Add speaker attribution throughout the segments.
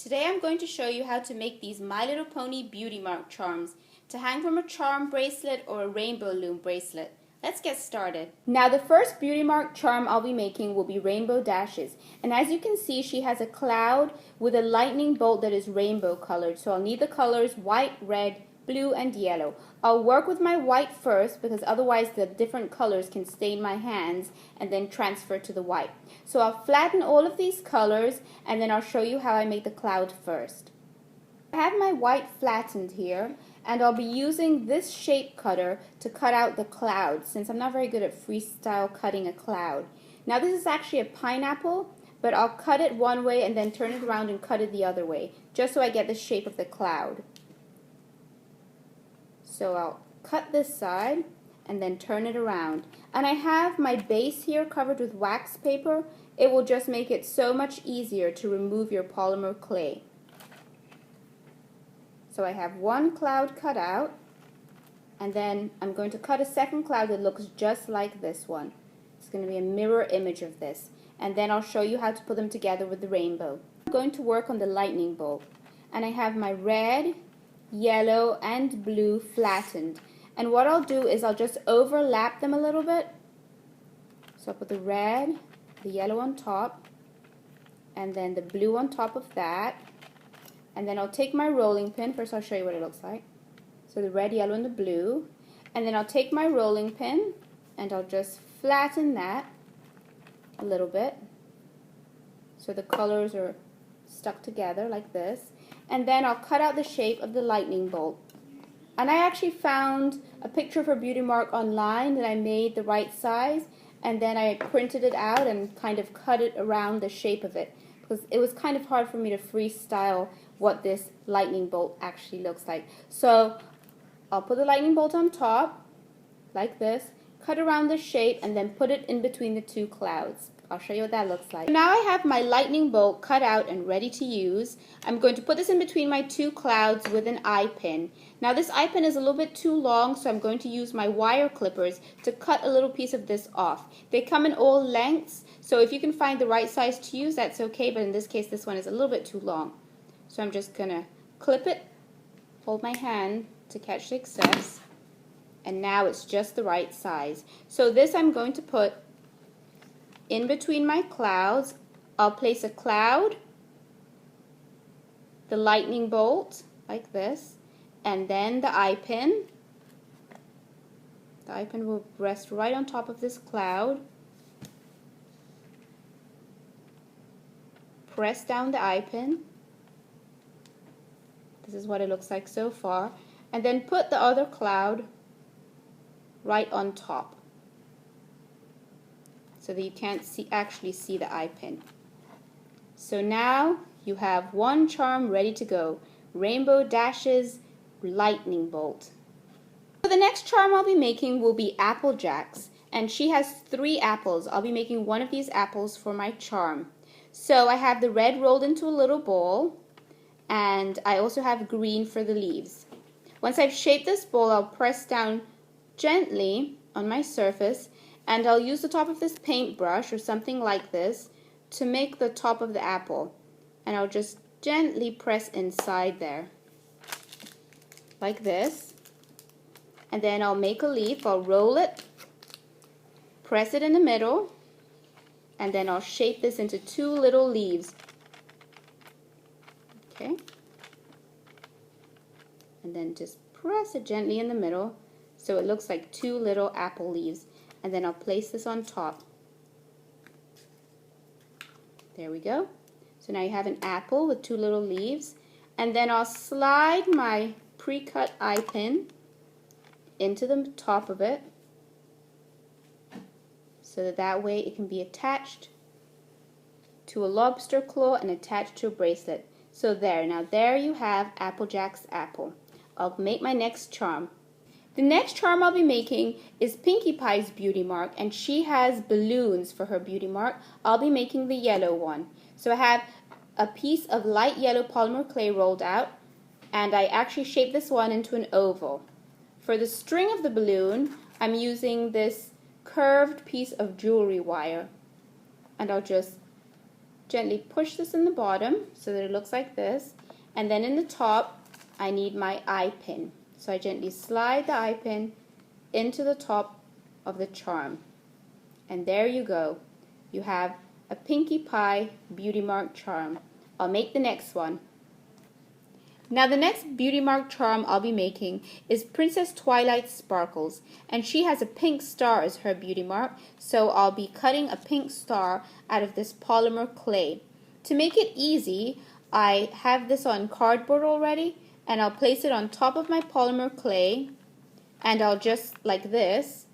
Speaker 1: Today I'm going to show you how to make these My Little Pony beauty mark charms to hang from a charm bracelet or a Rainbow Loom bracelet. Let's get started. Now the first beauty mark charm I'll be making will be rainbow dashes, and as you can see she has a cloud with a lightning bolt that is rainbow colored, so I'll need the colors white, red, blue, and yellow. I'll work with my white first because otherwise the different colors can stain my hands and then transfer to the white. So I'll flatten all of these colors and then I'll show you how I make the cloud first. I have my white flattened here and I'll be using this shape cutter to cut out the cloud since I'm not very good at freestyle cutting a cloud. Now this is actually a pineapple, but I'll cut it one way and then turn it around and cut it the other way just so I get the shape of the cloud. So I'll cut this side and then turn it around. And I have my base here covered with wax paper. It will just make it so much easier to remove your polymer clay. So I have one cloud cut out, and then I'm going to cut a second cloud that looks just like this one. It's going to be a mirror image of this. And then I'll show you how to put them together with the rainbow. I'm going to work on the lightning bolt. And I have my red, yellow, and blue flattened. And what I'll do is I'll just overlap them a little bit. So I'll put the red, the yellow on top, and then the blue on top of that. And then I'll take my rolling pin. First I'll show you what it looks like. So the red, yellow, and the blue. And then I'll take my rolling pin and I'll just flatten that a little bit so the colors are stuck together like this. And then I'll cut out the shape of the lightning bolt. And I actually found a picture of her beauty mark online that I made the right size, and then I printed it out and kind of cut it around the shape of it because it was kind of hard for me to freestyle what this lightning bolt actually looks like. So I'll put the lightning bolt on top like this, cut around the shape, and then put it in between the two clouds. I'll show you what that looks like. Now I have my lightning bolt cut out and ready to use. I'm going to put this in between my two clouds with an eye pin. Now this eye pin is a little bit too long, so I'm going to use my wire clippers to cut a little piece of this off. They come in all lengths, so if you can find the right size to use, that's okay, but in this case this one is a little bit too long. So I'm just going to clip it, hold my hand to catch the excess, and now it's just the right size. So this I'm going to put in between my clouds. I'll place a cloud, the lightning bolt like this, and then the eye pin. The eye pin will rest right on top of this cloud. Press down the eye pin. This is what it looks like so far. And then put the other cloud right on top, so that you can't actually see the eye pin. So now you have one charm ready to go. Rainbow Dashes Lightning Bolt. So the next charm I'll be making will be Apple Jacks, and she has 3 apples. I'll be making one of these apples for my charm. So I have the red rolled into a little ball, and I also have green for the leaves. Once I've shaped this ball, I'll press down gently on my surface, and I'll use the top of this paintbrush or something like this to make the top of the apple. And I'll just gently press inside there, like this. And then I'll make a leaf. I'll roll it, press it in the middle, and then I'll shape this into 2 little leaves. Okay. And then just press it gently in the middle so it looks like 2 little apple leaves. And then I'll place this on top. There we go. So now you have an apple with 2 little leaves. And then I'll slide my pre-cut eye pin into the top of it so that way it can be attached to a lobster claw and attached to a bracelet. So there, now there you have Applejack's apple. I'll make my next charm. The next charm I'll be making is Pinkie Pie's beauty mark, and she has balloons for her beauty mark. I'll be making the yellow one. So I have a piece of light yellow polymer clay rolled out, and I actually shaped this one into an oval. For the string of the balloon, I'm using this curved piece of jewelry wire, and I'll just gently push this in the bottom so that it looks like this. And then in the top, I need my eye pin. So I gently slide the eye pin into the top of the charm. And there you go. You have a Pinkie Pie beauty mark charm. I'll make the next one. Now the next beauty mark charm I'll be making is Princess Twilight Sparkles, and she has a pink star as her beauty mark, so I'll be cutting a pink star out of this polymer clay. To make it easy, I have this on cardboard already, and I'll place it on top of my polymer clay, and I'll just, like this,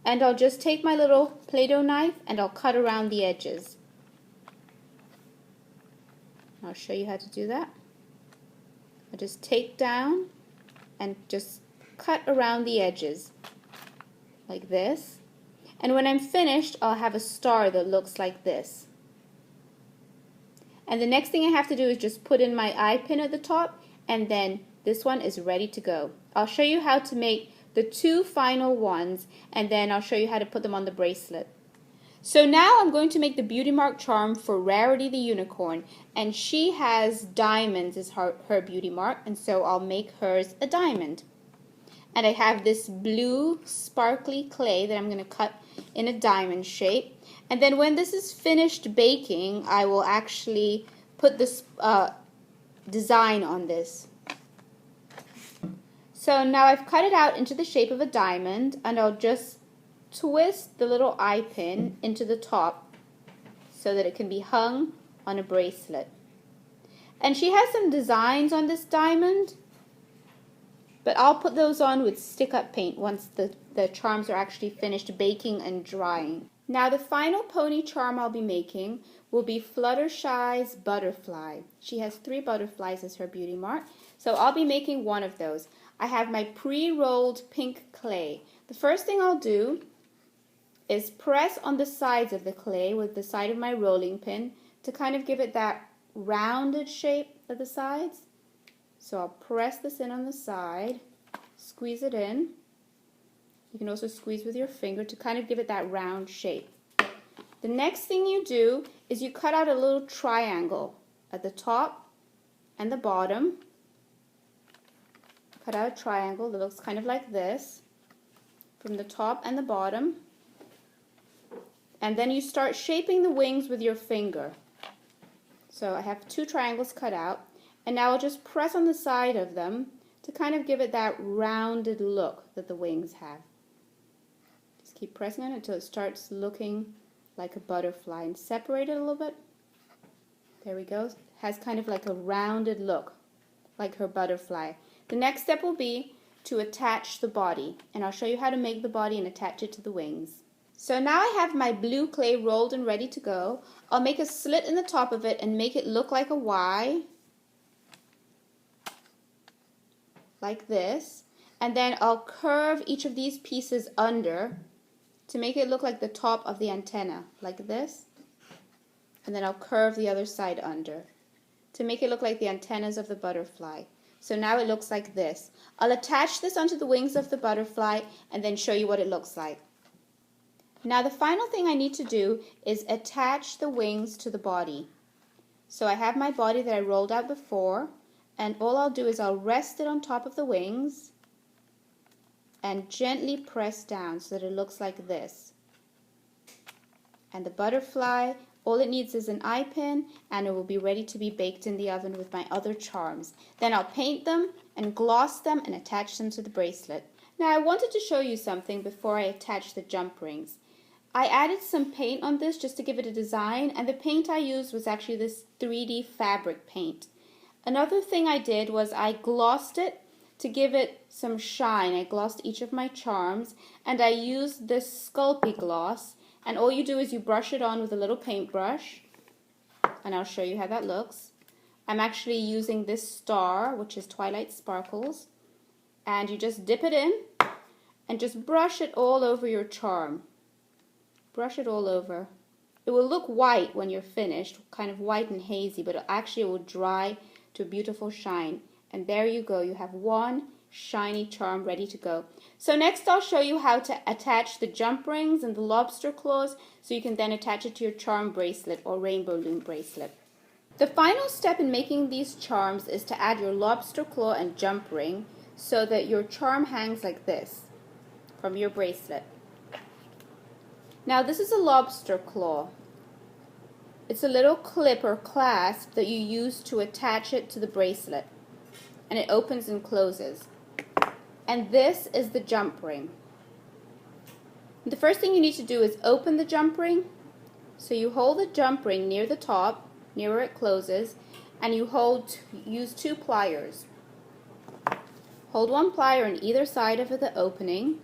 Speaker 1: and I'll just take my little Play-Doh knife and I'll cut around the edges. I'll show you how to do that. I just take down and just cut around the edges like this, and when I'm finished I'll have a star that looks like this. And the next thing I have to do is just put in my eye pin at the top, and then this one is ready to go. I'll show you how to make the two final ones, and then I'll show you how to put them on the bracelet. So now I'm going to make the beauty mark charm for Rarity the Unicorn, and she has diamonds as her beauty mark, and so I'll make hers a diamond. And I have this blue sparkly clay that I'm going to cut in a diamond shape, and then when this is finished baking I will actually put this design on this. So now I've cut it out into the shape of a diamond, and I'll just twist the little eye pin into the top so that it can be hung on a bracelet. And she has some designs on this diamond, but I'll put those on with stick-up paint once the charms are actually finished baking and drying. Now the final pony charm I'll be making will be Fluttershy's butterfly. She has 3 butterflies as her beauty mark, so I'll be making one of those. I have my pre-rolled pink clay. The first thing I'll do is press on the sides of the clay with the side of my rolling pin to kind of give it that rounded shape at the sides. So I'll press this in on the side, squeeze it in. You can also squeeze with your finger to kind of give it that round shape. The next thing you do is you cut out a little triangle at the top and the bottom. Cut out a triangle that looks kind of like this from the top and the bottom. And then you start shaping the wings with your finger. So I have 2 triangles cut out, and now I'll just press on the side of them to kind of give it that rounded look that the wings have. Just keep pressing on it until it starts looking like a butterfly, and separate it a little bit. There we go. It has kind of like a rounded look, like her butterfly. The next step will be to attach the body, and I'll show you how to make the body and attach it to the wings. So now I have my blue clay rolled and ready to go. I'll make a slit in the top of it and make it look like a Y, like this, and then I'll curve each of these pieces under to make it look like the top of the antenna, like this, and then I'll curve the other side under to make it look like the antennas of the butterfly. So now it looks like this. I'll attach this onto the wings of the butterfly and then show you what it looks like. Now the final thing I need to do is attach the wings to the body. So I have my body that I rolled out before, and all I'll do is I'll rest it on top of the wings and gently press down so that it looks like this. And the butterfly, all it needs is an eye pin, and it will be ready to be baked in the oven with my other charms. Then I'll paint them and gloss them and attach them to the bracelet. Now I wanted to show you something before I attach the jump rings. I added some paint on this just to give it a design, and the paint I used was actually this 3D fabric paint. Another thing I did was I glossed it to give it some shine. I glossed each of my charms, and I used this Sculpey gloss, and all you do is you brush it on with a little paintbrush, and I'll show you how that looks. I'm actually using this star, which is Twilight Sparkles, and you just dip it in and just brush it all over your charm. Brush it all over. It will look white when you're finished, kind of white and hazy, but actually it will dry to a beautiful shine. And there you go. You have one shiny charm ready to go. So next I'll show you how to attach the jump rings and the lobster claws so you can then attach it to your charm bracelet or Rainbow Loom bracelet. The final step in making these charms is to add your lobster claw and jump ring so that your charm hangs like this from your bracelet. Now this is a lobster claw. It's a little clip or clasp that you use to attach it to the bracelet, and it opens and closes. And this is the jump ring. The first thing you need to do is open the jump ring. So you hold the jump ring near the top, near where it closes, and you use 2 pliers. Hold 1 plier on either side of the opening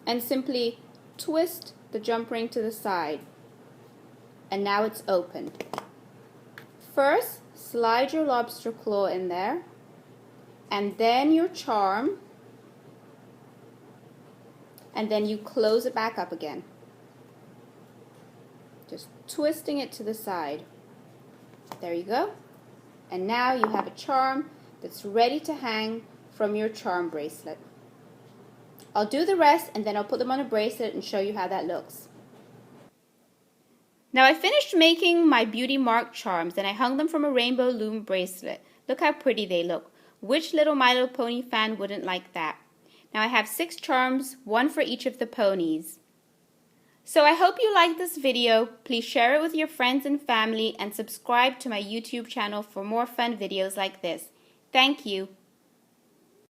Speaker 1: and simply twist the jump ring to the side. And now it's opened. First, slide your lobster claw in there, and then your charm, and then you close it back up again. Just twisting it to the side. There you go. And now you have a charm that's ready to hang from your charm bracelet. I'll do the rest and then I'll put them on a bracelet and show you how that looks. Now I finished making my beauty mark charms and I hung them from a Rainbow Loom bracelet. Look how pretty they look. Which little My Little Pony fan wouldn't like that? Now I have 6 charms, 1 for each of the ponies. So I hope you liked this video. Please share it with your friends and family and subscribe to my YouTube channel for more fun videos like this. Thank you.